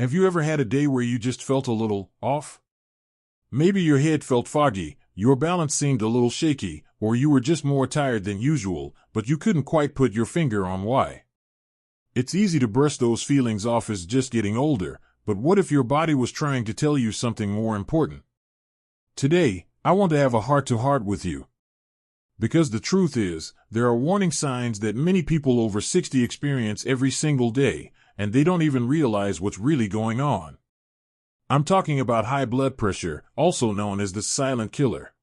Have you ever had a day where you just felt a little off? Maybe your head felt foggy, your balance seemed a little shaky, or you were just more tired than usual, but you couldn't quite put your finger on why. It's easy to brush those feelings off as just getting older, but what if your body was trying to tell you something more important? Today, I want to have a heart-to-heart with you. Because the truth is, there are warning signs that many people over 60 experience every single day, and they don't even realize what's really going on. I'm talking about high blood pressure, also known as the silent killer.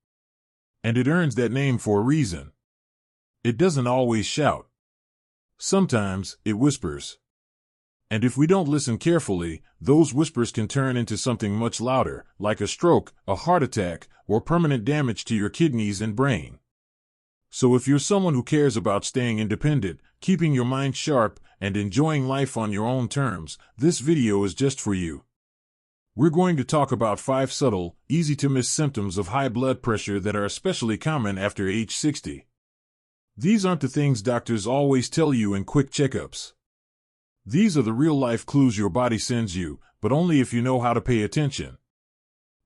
And it earns that name for a reason. It doesn't always shout. Sometimes, it whispers. And if we don't listen carefully, those whispers can turn into something much louder, like a stroke, a heart attack, or permanent damage to your kidneys and brain. So if you're someone who cares about staying independent, keeping your mind sharp, and enjoying life on your own terms, this video is just for you. We're going to talk about 5 subtle, easy-to-miss symptoms of high blood pressure that are especially common after age 60. These aren't the things doctors always tell you in quick checkups. These are the real-life clues your body sends you, but only if you know how to pay attention.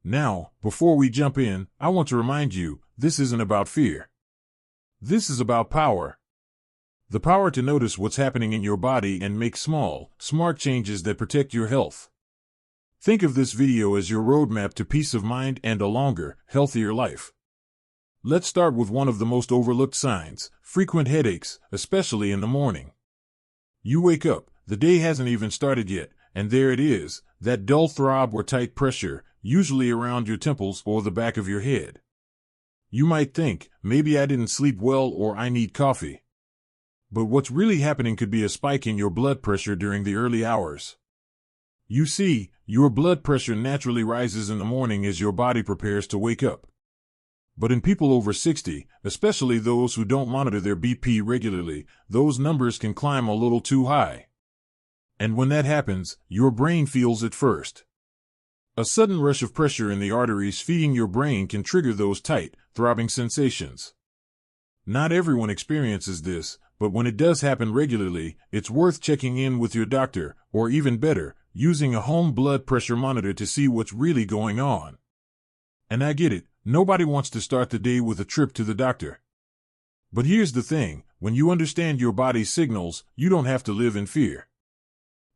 Now, before we jump in, I want to remind you, this isn't about fear. This is about power. The power to notice what's happening in your body and make small, smart changes that protect your health. Think of this video as your roadmap to peace of mind and a longer, healthier life. Let's start with one of the most overlooked signs, frequent headaches, especially in the morning. You wake up, the day hasn't even started yet, and there it is, that dull throb or tight pressure, usually around your temples or the back of your head. You might think, maybe I didn't sleep well or I need coffee. But what's really happening could be a spike in your blood pressure during the early hours. You see, your blood pressure naturally rises in the morning as your body prepares to wake up. But in people over 60, especially those who don't monitor their BP regularly, those numbers can climb a little too high. And when that happens, your brain feels it first. A sudden rush of pressure in the arteries feeding your brain can trigger those tight, throbbing sensations. Not everyone experiences this, but when it does happen regularly, it's worth checking in with your doctor, or even better, using a home blood pressure monitor to see what's really going on. And I get it, nobody wants to start the day with a trip to the doctor. But here's the thing, when you understand your body's signals, you don't have to live in fear.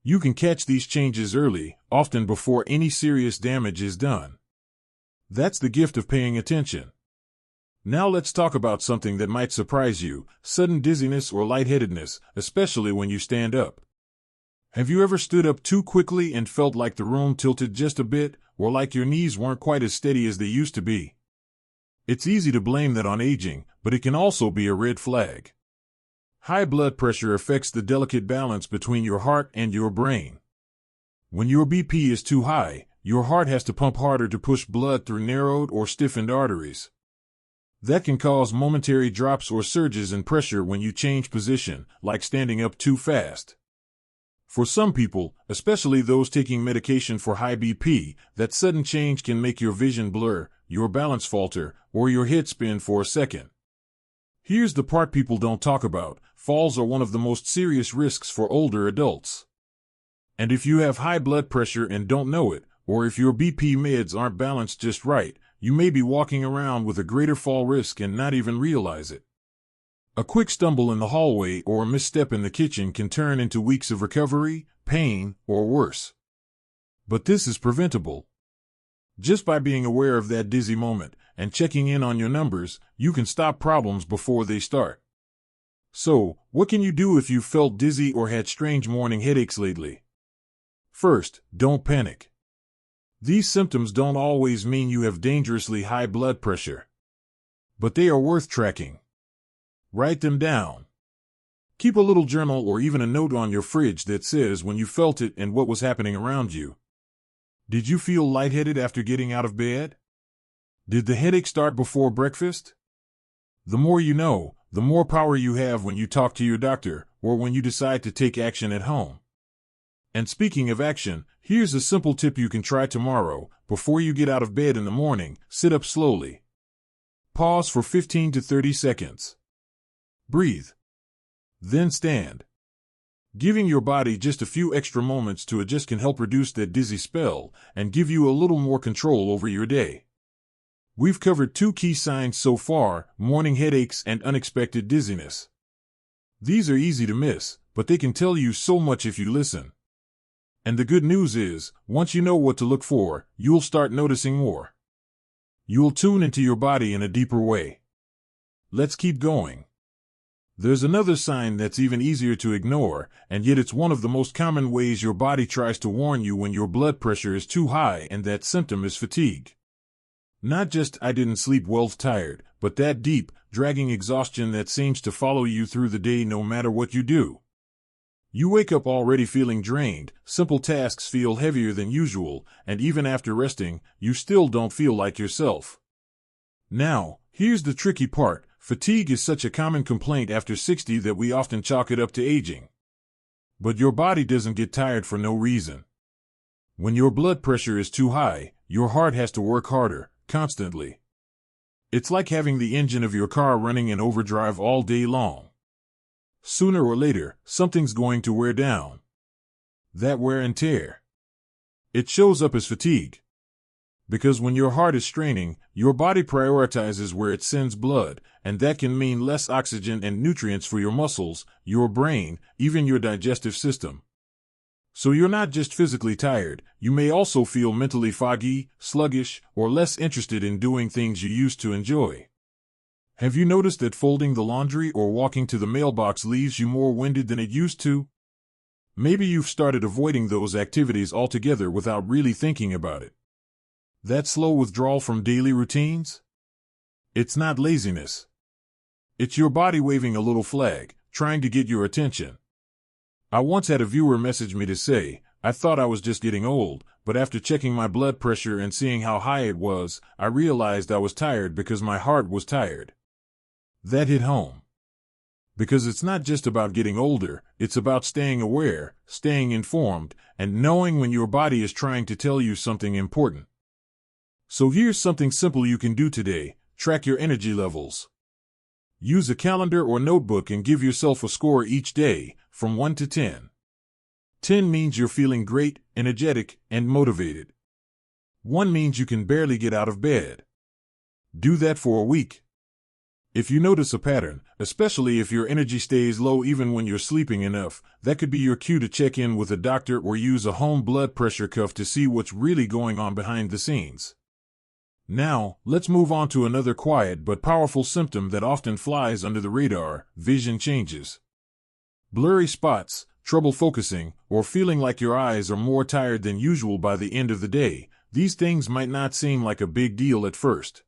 You can catch these changes early, often before any serious damage is done. That's the gift of paying attention. Now let's talk about something that might surprise you, sudden dizziness or lightheadedness, especially when you stand up. Have you ever stood up too quickly and felt like the room tilted just a bit, or like your knees weren't quite as steady as they used to be? It's easy to blame that on aging, but it can also be a red flag. High blood pressure affects the delicate balance between your heart and your brain. When your BP is too high, your heart has to pump harder to push blood through narrowed or stiffened arteries. That can cause momentary drops or surges in pressure when you change position, like standing up too fast. For some people, especially those taking medication for high BP, that sudden change can make your vision blur, your balance falter, or your head spin for a second. Here's the part people don't talk about. Falls are one of the most serious risks for older adults. And if you have high blood pressure and don't know it, or if your BP meds aren't balanced just right, you may be walking around with a greater fall risk and not even realize it. A quick stumble in the hallway or a misstep in the kitchen can turn into weeks of recovery, pain, or worse. But this is preventable. Just by being aware of that dizzy moment and checking in on your numbers, you can stop problems before they start. So, what can you do if you've felt dizzy or had strange morning headaches lately? First, don't panic. These symptoms don't always mean you have dangerously high blood pressure. But they are worth tracking. Write them down. Keep a little journal or even a note on your fridge that says when you felt it and what was happening around you. Did you feel lightheaded after getting out of bed? Did the headache start before breakfast? The more you know, the more power you have when you talk to your doctor or when you decide to take action at home. And speaking of action, here's a simple tip you can try tomorrow. Before you get out of bed in the morning, sit up slowly. Pause for 15 to 30 seconds. Breathe. Then stand. Giving your body just a few extra moments to adjust can help reduce that dizzy spell and give you a little more control over your day. We've covered two key signs so far: morning headaches and unexpected dizziness. These are easy to miss, but they can tell you so much if you listen. And the good news is, once you know what to look for, you'll start noticing more. You'll tune into your body in a deeper way. Let's keep going. There's another sign that's even easier to ignore, and yet it's one of the most common ways your body tries to warn you when your blood pressure is too high, and that symptom is fatigue. Not just "I didn't sleep well, tired," but that deep, dragging exhaustion that seems to follow you through the day no matter what you do. You wake up already feeling drained, simple tasks feel heavier than usual, and even after resting, you still don't feel like yourself. Now, here's the tricky part. Fatigue is such a common complaint after 60 that we often chalk it up to aging. But your body doesn't get tired for no reason. When your blood pressure is too high, your heart has to work harder, constantly. It's like having the engine of your car running in overdrive all day long. Sooner or later, something's going to wear down. That wear and tear. It shows up as fatigue. Because when your heart is straining, your body prioritizes where it sends blood, and that can mean less oxygen and nutrients for your muscles, your brain, even your digestive system. So you're not just physically tired, you may also feel mentally foggy, sluggish, or less interested in doing things you used to enjoy. Have you noticed that folding the laundry or walking to the mailbox leaves you more winded than it used to? Maybe you've started avoiding those activities altogether without really thinking about it. That slow withdrawal from daily routines? It's not laziness. It's your body waving a little flag, trying to get your attention. I once had a viewer message me to say, "I thought I was just getting old, but after checking my blood pressure and seeing how high it was, I realized I was tired because my heart was tired." That hit home. Because it's not just about getting older, it's about staying aware, staying informed, and knowing when your body is trying to tell you something important. So here's something simple you can do today: track your energy levels. Use a calendar or notebook and give yourself a score each day, from 1 to 10. 10 means you're feeling great, energetic, and motivated. 1 means you can barely get out of bed. Do that for a week. If you notice a pattern, especially if your energy stays low even when you're sleeping enough, that could be your cue to check in with a doctor or use a home blood pressure cuff to see what's really going on behind the scenes. Now, let's move on to another quiet but powerful symptom that often flies under the radar: vision changes. Blurry spots, trouble focusing, or feeling like your eyes are more tired than usual by the end of the day. These things might not seem like a big deal at first.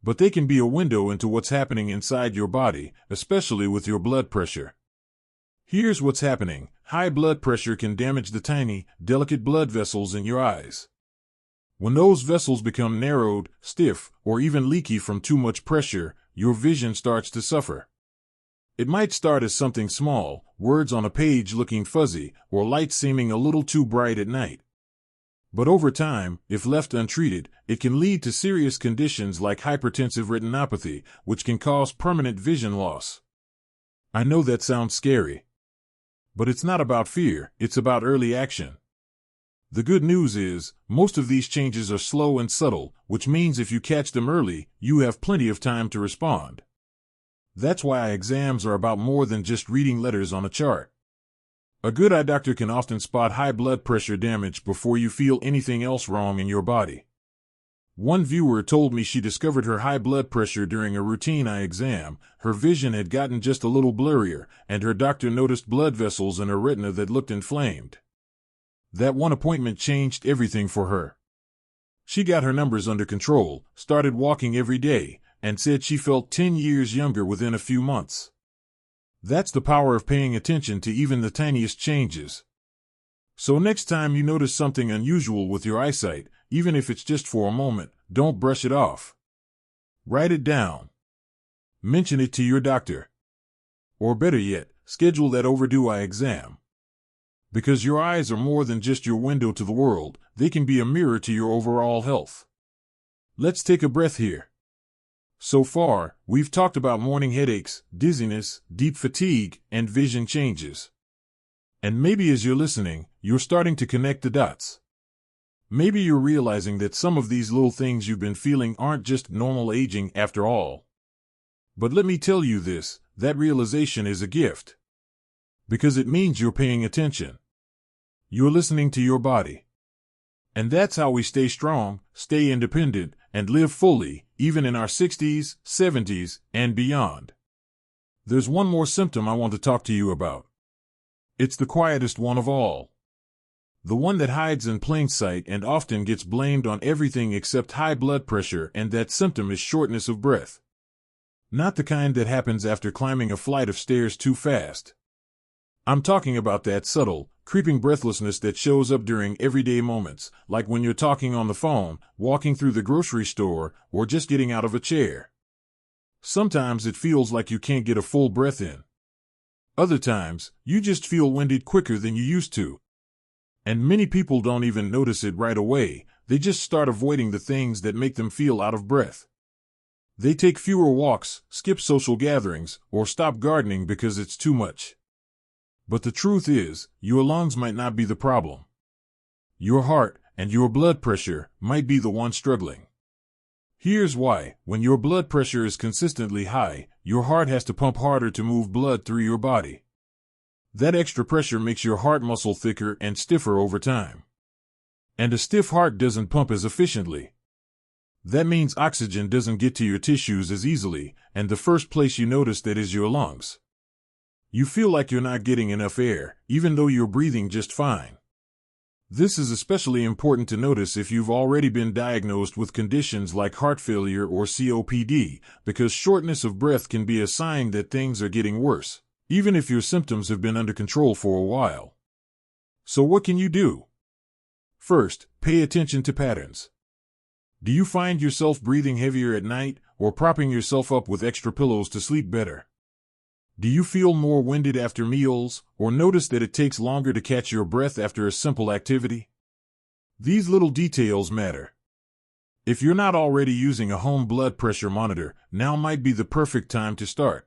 But they can be a window into what's happening inside your body, especially with your blood pressure. Here's what's happening. High blood pressure can damage the tiny, delicate blood vessels in your eyes. When those vessels become narrowed, stiff, or even leaky from too much pressure, your vision starts to suffer. It might start as something small, words on a page looking fuzzy, or lights seeming a little too bright at night. But over time, if left untreated, it can lead to serious conditions like hypertensive retinopathy, which can cause permanent vision loss. I know that sounds scary. But it's not about fear, it's about early action. The good news is, most of these changes are slow and subtle, which means if you catch them early, you have plenty of time to respond. That's why exams are about more than just reading letters on a chart. A good eye doctor can often spot high blood pressure damage before you feel anything else wrong in your body. One viewer told me she discovered her high blood pressure during a routine eye exam. Her vision had gotten just a little blurrier, and her doctor noticed blood vessels in her retina that looked inflamed. That one appointment changed everything for her. She got her numbers under control, started walking every day, and said she felt 10 years younger within a few months. That's the power of paying attention to even the tiniest changes. So next time you notice something unusual with your eyesight, even if it's just for a moment, don't brush it off. Write it down. Mention it to your doctor. Or better yet, schedule that overdue eye exam. Because your eyes are more than just your window to the world, they can be a mirror to your overall health. Let's take a breath here. So far, we've talked about morning headaches, dizziness, deep fatigue, and vision changes. And maybe as you're listening, you're starting to connect the dots. Maybe you're realizing that some of these little things you've been feeling aren't just normal aging after all. But let me tell you this, that realization is a gift. Because it means you're paying attention. You're listening to your body. And that's how we stay strong, stay independent, and live fully, even in our 60s, 70s, and beyond. There's one more symptom I want to talk to you about. It's the quietest one of all. The one that hides in plain sight and often gets blamed on everything except high blood pressure, and that symptom is shortness of breath. Not the kind that happens after climbing a flight of stairs too fast. I'm talking about that subtle, creeping breathlessness that shows up during everyday moments, like when you're talking on the phone, walking through the grocery store, or just getting out of a chair. Sometimes it feels like you can't get a full breath in. Other times, you just feel winded quicker than you used to. And many people don't even notice it right away, they just start avoiding the things that make them feel out of breath. They take fewer walks, skip social gatherings, or stop gardening because it's too much. But the truth is, your lungs might not be the problem. Your heart and your blood pressure might be the one struggling. Here's why. When your blood pressure is consistently high, your heart has to pump harder to move blood through your body. That extra pressure makes your heart muscle thicker and stiffer over time. And a stiff heart doesn't pump as efficiently. That means oxygen doesn't get to your tissues as easily, and the first place you notice that is your lungs. You feel like you're not getting enough air, even though you're breathing just fine. This is especially important to notice if you've already been diagnosed with conditions like heart failure or COPD, because shortness of breath can be a sign that things are getting worse, even if your symptoms have been under control for a while. So what can you do? First, pay attention to patterns. Do you find yourself breathing heavier at night, or propping yourself up with extra pillows to sleep better? Do you feel more winded after meals, or notice that it takes longer to catch your breath after a simple activity? These little details matter. If you're not already using a home blood pressure monitor, now might be the perfect time to start.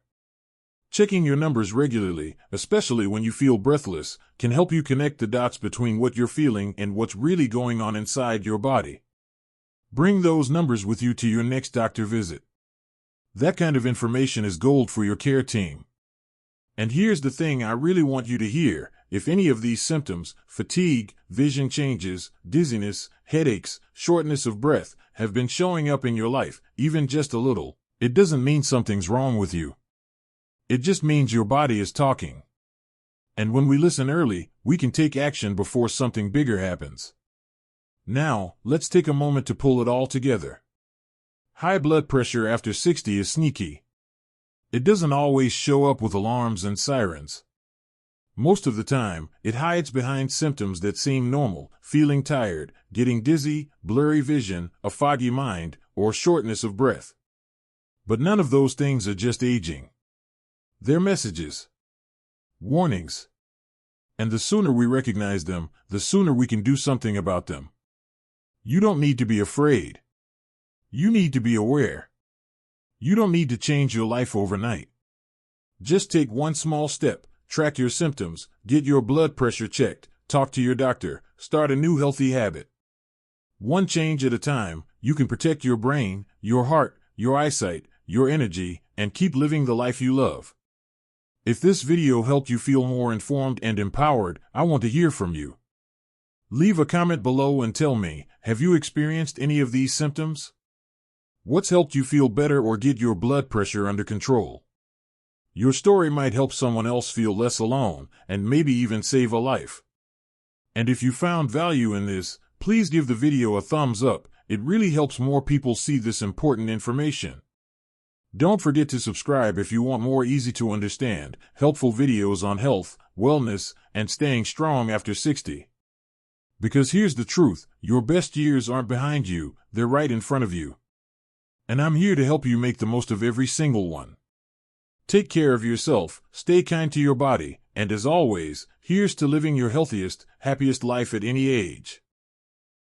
Checking your numbers regularly, especially when you feel breathless, can help you connect the dots between what you're feeling and what's really going on inside your body. Bring those numbers with you to your next doctor visit. That kind of information is gold for your care team. And here's the thing I really want you to hear. If any of these symptoms, fatigue, vision changes, dizziness, headaches, shortness of breath, have been showing up in your life, even just a little, it doesn't mean something's wrong with you. It just means your body is talking. And when we listen early, we can take action before something bigger happens. Now, let's take a moment to pull it all together. High blood pressure after 60 is sneaky. It doesn't always show up with alarms and sirens. Most of the time, it hides behind symptoms that seem normal: feeling tired, getting dizzy, blurry vision, a foggy mind, or shortness of breath. But none of those things are just aging. They're messages. Warnings. And the sooner we recognize them, the sooner we can do something about them. You don't need to be afraid. You need to be aware. You don't need to change your life overnight. Just take one small step, track your symptoms, get your blood pressure checked, talk to your doctor, start a new healthy habit. One change at a time, you can protect your brain, your heart, your eyesight, your energy, and keep living the life you love. If this video helped you feel more informed and empowered, I want to hear from you. Leave a comment below and tell me, have you experienced any of these symptoms? What's helped you feel better or get your blood pressure under control? Your story might help someone else feel less alone, and maybe even save a life. And if you found value in this, please give the video a thumbs up. It really helps more people see this important information. Don't forget to subscribe if you want more easy-to-understand, helpful videos on health, wellness, and staying strong after 60. Because here's the truth, your best years aren't behind you, they're right in front of you. And I'm here to help you make the most of every single one. Take care of yourself, stay kind to your body, and as always, here's to living your healthiest, happiest life at any age.